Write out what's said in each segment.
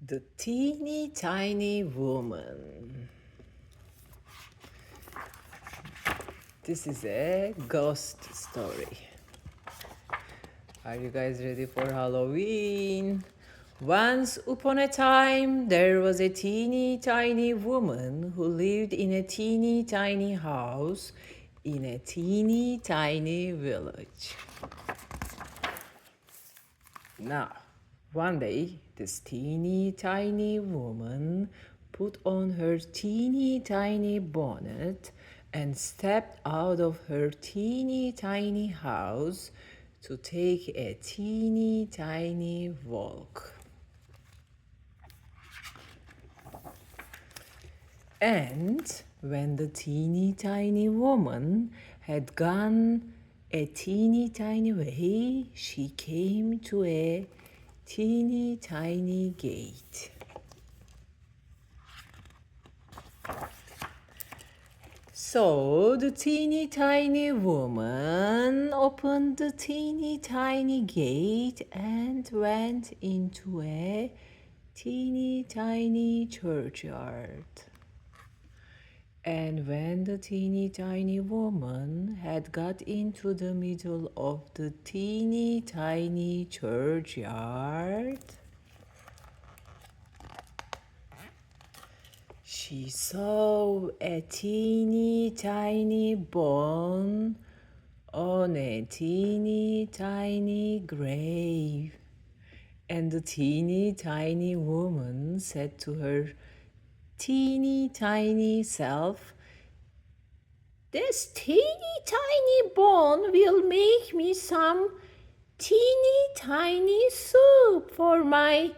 The Teeny Tiny Woman. This is a ghost story. Are you guys ready for Halloween? Once upon a time, there was a teeny tiny woman who lived in a teeny tiny house in a teeny tiny village. Now, one day, this teeny tiny woman put on her teeny tiny bonnet and stepped out of her teeny tiny house to take a teeny tiny walk. And when the teeny tiny woman had gone a teeny tiny way, she came to a teeny tiny gate. So the teeny tiny woman opened the teeny tiny gate and went into a teeny tiny churchyard. And when the teeny tiny woman had got into the middle of the teeny tiny churchyard, she saw a teeny tiny bone on a teeny tiny grave. And the teeny tiny woman said to her teeny tiny self, "This teeny tiny bone will make me some teeny tiny soup for my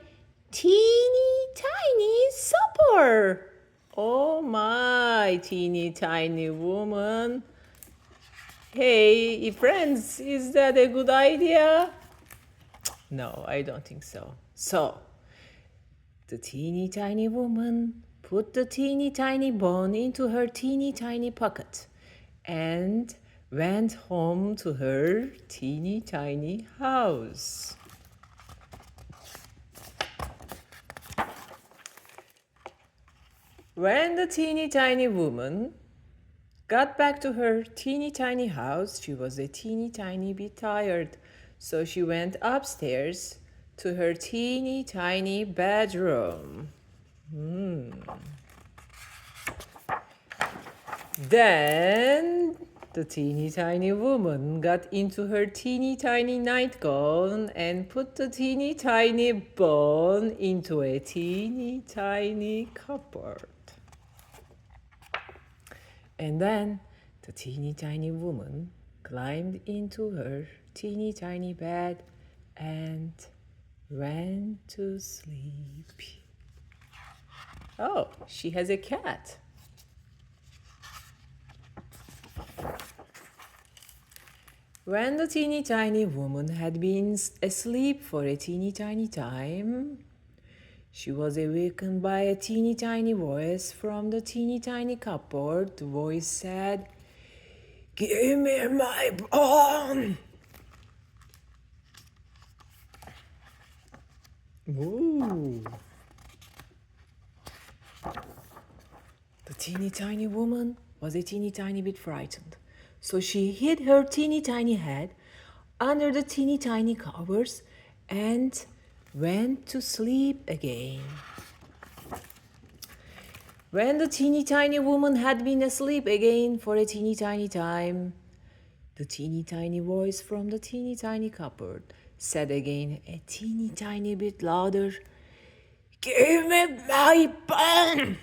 teeny tiny supper." Oh my, teeny tiny woman. Hey, friends, is that a good idea? No, I don't think so. So, the teeny tiny woman put the teeny tiny bone into her teeny tiny pocket and went home to her teeny tiny house. When the teeny tiny woman got back to her teeny tiny house, she was a teeny tiny bit tired, so she went upstairs to her teeny tiny bedroom. Then the teeny tiny woman got into her teeny tiny nightgown and put the teeny tiny bone into a teeny tiny cupboard. And then the teeny tiny woman climbed into her teeny tiny bed and went to sleep. Oh, she has a cat. When the teeny tiny woman had been asleep for a teeny tiny time, she was awakened by a teeny tiny voice from the teeny tiny cupboard. The voice said, "Give me my bone!" Ooh. The teeny tiny woman was a teeny tiny bit frightened, so she hid her teeny tiny head under the teeny tiny covers and went to sleep again. When the teeny tiny woman had been asleep again for a teeny tiny time, the teeny tiny voice from the teeny tiny cupboard said again a teeny tiny bit louder, "Give me my bone!"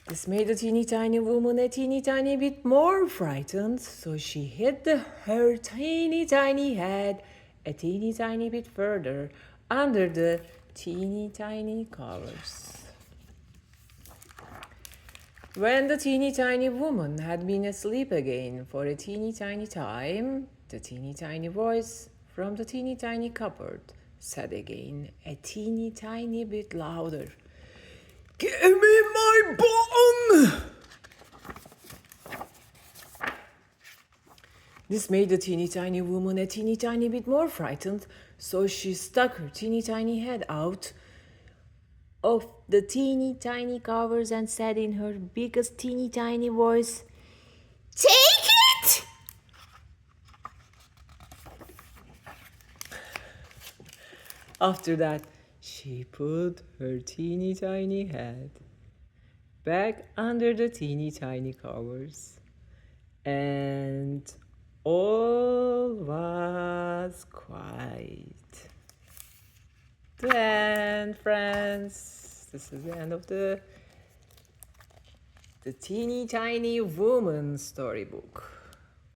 This made the teeny tiny woman a teeny tiny bit more frightened, so she hid her teeny tiny head a teeny tiny bit further under the teeny tiny covers. When the teeny tiny woman had been asleep again for a teeny tiny time, the teeny tiny voice from the teeny tiny cupboard said again a teeny tiny bit louder, "Give me my bone!" This made the teeny tiny woman a teeny tiny bit more frightened, so she stuck her teeny tiny head out of the teeny tiny covers and said in her biggest teeny tiny voice, "Take it!" After that, she put her teeny tiny head back under the teeny tiny covers, and all was quiet. The end, friends. This is the end of the teeny tiny woman storybook.